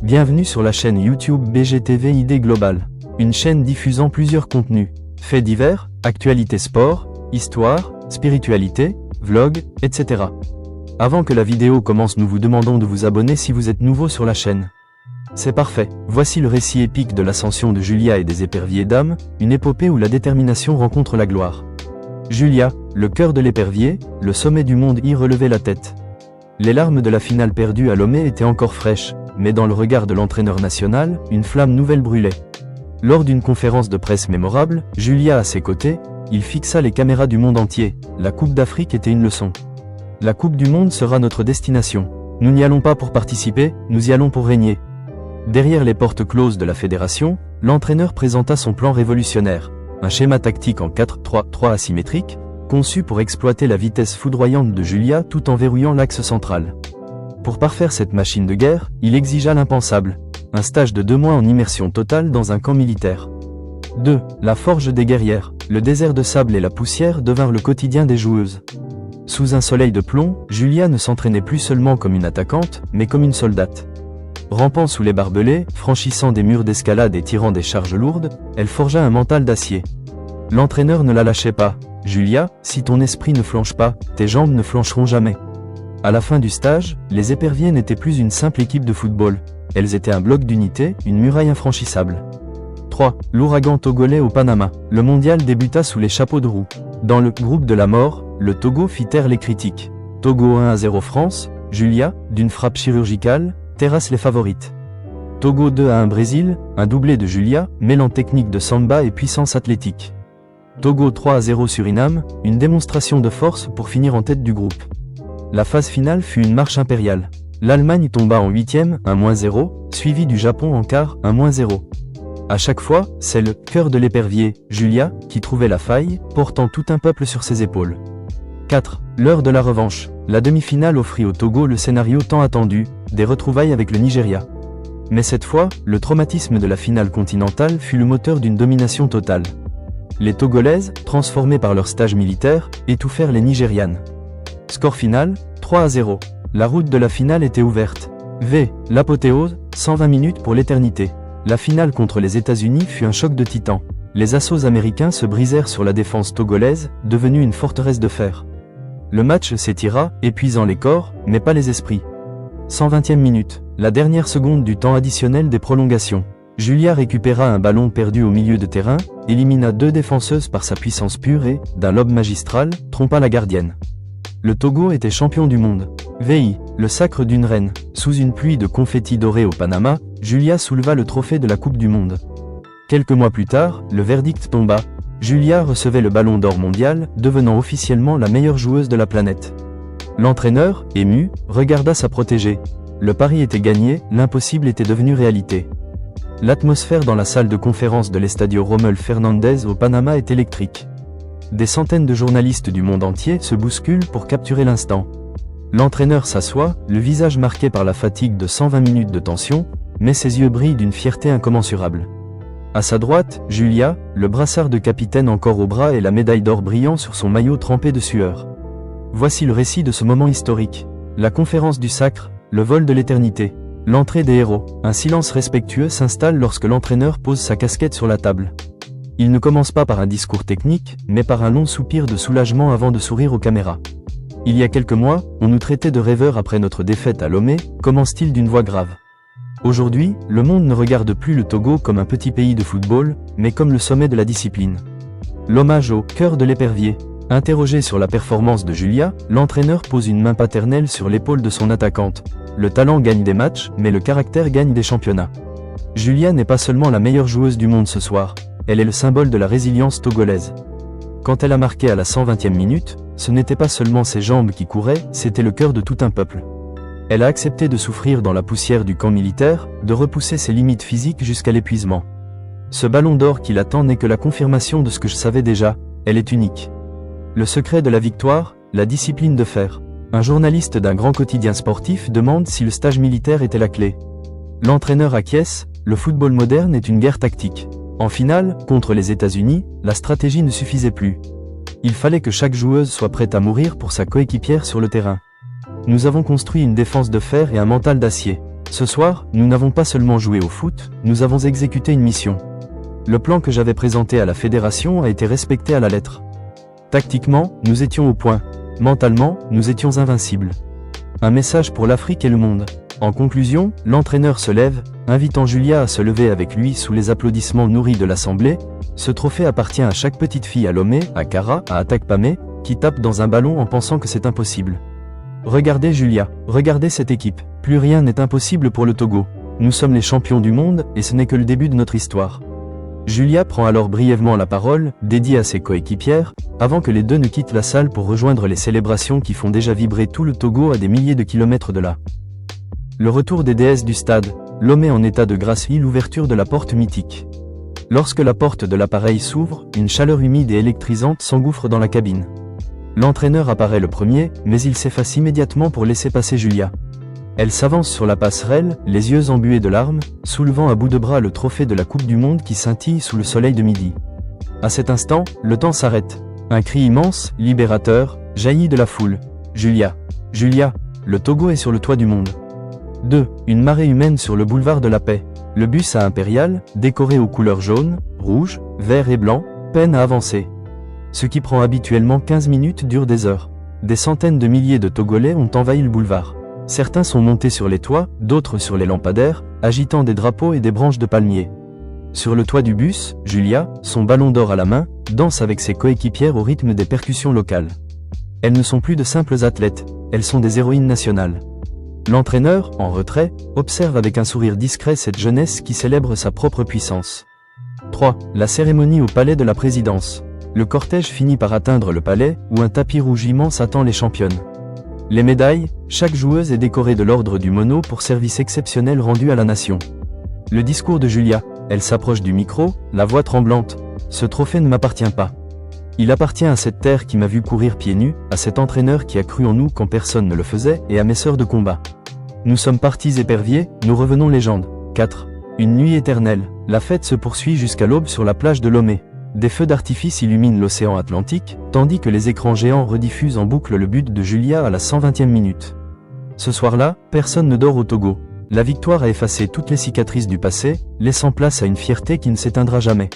Bienvenue sur la chaîne YouTube BGTV Idée Globale, une chaîne diffusant plusieurs contenus, faits divers, actualités sport, histoire, spiritualité, vlog, etc. Avant que la vidéo commence, nous vous demandons de vous abonner si vous êtes nouveau sur la chaîne. C'est parfait, voici le récit épique de l'ascension de Julia et des éperviers d'âme, une épopée où la détermination rencontre la gloire. Julia, le cœur de l'épervier, le sommet du monde y relevait la tête. Les larmes de la finale perdue à Lomé étaient encore fraîches, mais dans le regard de l'entraîneur national, une flamme nouvelle brûlait. Lors d'une conférence de presse mémorable, Julia à ses côtés, il fixa les caméras du monde entier. La Coupe d'Afrique était une leçon. La Coupe du Monde sera notre destination. Nous n'y allons pas pour participer, nous y allons pour régner. Derrière les portes closes de la fédération, l'entraîneur présenta son plan révolutionnaire, un schéma tactique en 4-3-3 asymétrique, conçu pour exploiter la vitesse foudroyante de Julia tout en verrouillant l'axe central. Pour parfaire cette machine de guerre, il exigea l'impensable, un stage de 2 mois en immersion totale dans un camp militaire. 2. La forge des guerrières, le désert de sable et la poussière devinrent le quotidien des joueuses. Sous un soleil de plomb, Julia ne s'entraînait plus seulement comme une attaquante, mais comme une soldate. Rampant sous les barbelés, franchissant des murs d'escalade et tirant des charges lourdes, elle forgea un mental d'acier. L'entraîneur ne la lâchait pas. « Julia, si ton esprit ne flanche pas, tes jambes ne flancheront jamais. » À la fin du stage, les éperviers n'étaient plus une simple équipe de football. Elles étaient un bloc d'unité, une muraille infranchissable. 3. L'ouragan togolais au Panama. Le mondial débuta sous les chapeaux de roue. Dans le groupe de la mort, le Togo fit taire les critiques. Togo 1-0 France, Julia, d'une frappe chirurgicale, terrasse les favorites. Togo 2-1 Brésil, un doublé de Julia, mêlant technique de samba et puissance athlétique. Togo 3-0 Suriname, une démonstration de force pour finir en tête du groupe. La phase finale fut une marche impériale. L'Allemagne tomba en 8e, 1-0, suivi du Japon en quart, 1-0. À chaque fois, c'est le cœur de l'épervier, Julia, qui trouvait la faille, portant tout un peuple sur ses épaules. 4. L'heure de la revanche. La demi-finale offrit au Togo le scénario tant attendu, des retrouvailles avec le Nigeria. Mais cette fois, le traumatisme de la finale continentale fut le moteur d'une domination totale. Les Togolaises, transformées par leur stage militaire, étouffèrent les Nigérianes. Score final, 3-0. La route de la finale était ouverte. L'apothéose, 120 minutes pour l'éternité. La finale contre les États-Unis fut un choc de titans. Les assauts américains se brisèrent sur la défense togolaise, devenue une forteresse de fer. Le match s'étira, épuisant les corps, mais pas les esprits. 120e minute, la dernière seconde du temps additionnel des prolongations. Julia récupéra un ballon perdu au milieu de terrain, élimina 2 défenseuses par sa puissance pure et, d'un lob magistral, trompa la gardienne. Le Togo était champion du monde. Le sacre d'une reine. Sous une pluie de confettis dorés au Panama, Julia souleva le trophée de la Coupe du Monde. Quelques mois plus tard, le verdict tomba. Julia recevait le ballon d'or mondial, devenant officiellement la meilleure joueuse de la planète. L'entraîneur, ému, regarda sa protégée. Le pari était gagné, l'impossible était devenu réalité. L'atmosphère dans la salle de conférence de l'Estadio Rommel Fernandez au Panama est électrique. Des centaines de journalistes du monde entier se bousculent pour capturer l'instant. L'entraîneur s'assoit, le visage marqué par la fatigue de 120 minutes de tension, mais ses yeux brillent d'une fierté incommensurable. À sa droite, Julia, le brassard de capitaine encore au bras et la médaille d'or brillant sur son maillot trempé de sueur. Voici le récit de ce moment historique. La conférence du sacre, le vol de l'éternité. L'entrée des héros. Un silence respectueux s'installe lorsque l'entraîneur pose sa casquette sur la table. Il ne commence pas par un discours technique, mais par un long soupir de soulagement avant de sourire aux caméras. Il y a quelques mois, on nous traitait de rêveurs après notre défaite à Lomé, commence-t-il d'une voix grave. Aujourd'hui, le monde ne regarde plus le Togo comme un petit pays de football, mais comme le sommet de la discipline. L'hommage au cœur de l'épervier. Interrogé sur la performance de Julia, l'entraîneur pose une main paternelle sur l'épaule de son attaquante. Le talent gagne des matchs, mais le caractère gagne des championnats. Julia n'est pas seulement la meilleure joueuse du monde ce soir, elle est le symbole de la résilience togolaise. Quand elle a marqué à la 120e minute, ce n'était pas seulement ses jambes qui couraient, c'était le cœur de tout un peuple. Elle a accepté de souffrir dans la poussière du camp militaire, de repousser ses limites physiques jusqu'à l'épuisement. Ce ballon d'or qui l'attend n'est que la confirmation de ce que je savais déjà, elle est unique. Le secret de la victoire, la discipline de fer. Un journaliste d'un grand quotidien sportif demande si le stage militaire était la clé. L'entraîneur acquiesce, le football moderne est une guerre tactique. En finale, contre les États-Unis, la stratégie ne suffisait plus. Il fallait que chaque joueuse soit prête à mourir pour sa coéquipière sur le terrain. Nous avons construit une défense de fer et un mental d'acier. Ce soir, nous n'avons pas seulement joué au foot, nous avons exécuté une mission. Le plan que j'avais présenté à la fédération a été respecté à la lettre. Tactiquement, nous étions au point. Mentalement, nous étions invincibles. Un message pour l'Afrique et le monde. En conclusion, l'entraîneur se lève, invitant Julia à se lever avec lui sous les applaudissements nourris de l'assemblée. Ce trophée appartient à chaque petite fille à Lomé, à Kara, à Atakpamé, qui tape dans un ballon en pensant que c'est impossible. Regardez Julia, regardez cette équipe. Plus rien n'est impossible pour le Togo. Nous sommes les champions du monde, et ce n'est que le début de notre histoire. Julia prend alors brièvement la parole, dédiée à ses coéquipières, avant que les deux ne quittent la salle pour rejoindre les célébrations qui font déjà vibrer tout le Togo à des milliers de kilomètres de là. Le retour des déesses du stade, Lomé en état de grâce et l'ouverture de la porte mythique. Lorsque la porte de l'appareil s'ouvre, une chaleur humide et électrisante s'engouffre dans la cabine. L'entraîneur apparaît le premier, mais il s'efface immédiatement pour laisser passer Julia. Elle s'avance sur la passerelle, les yeux embués de larmes, soulevant à bout de bras le trophée de la Coupe du Monde qui scintille sous le soleil de midi. À cet instant, le temps s'arrête. Un cri immense, libérateur, jaillit de la foule. Julia. Julia. Le Togo est sur le toit du monde. 2. Une marée humaine sur le boulevard de la Paix. Le bus à Impérial, décoré aux couleurs jaune, rouge, vert et blanc, peine à avancer. Ce qui prend habituellement 15 minutes dure des heures. Des centaines de milliers de Togolais ont envahi le boulevard. Certains sont montés sur les toits, d'autres sur les lampadaires, agitant des drapeaux et des branches de palmiers. Sur le toit du bus, Julia, son ballon d'or à la main, danse avec ses coéquipières au rythme des percussions locales. Elles ne sont plus de simples athlètes, elles sont des héroïnes nationales. L'entraîneur, en retrait, observe avec un sourire discret cette jeunesse qui célèbre sa propre puissance. 3. La cérémonie au palais de la présidence. Le cortège finit par atteindre le palais, où un tapis rouge immense attend les championnes. Les médailles, chaque joueuse est décorée de l'ordre du Mono pour service exceptionnel rendu à la nation. Le discours de Julia, elle s'approche du micro, la voix tremblante. Ce trophée ne m'appartient pas. Il appartient à cette terre qui m'a vu courir pieds nus, à cet entraîneur qui a cru en nous quand personne ne le faisait, et à mes sœurs de combat. Nous sommes partis éperviers, nous revenons légendes. 4. Une nuit éternelle. La fête se poursuit jusqu'à l'aube sur la plage de Lomé. Des feux d'artifice illuminent l'océan Atlantique, tandis que les écrans géants rediffusent en boucle le but de Julia à la 120e minute. Ce soir-là, personne ne dort au Togo. La victoire a effacé toutes les cicatrices du passé, laissant place à une fierté qui ne s'éteindra jamais.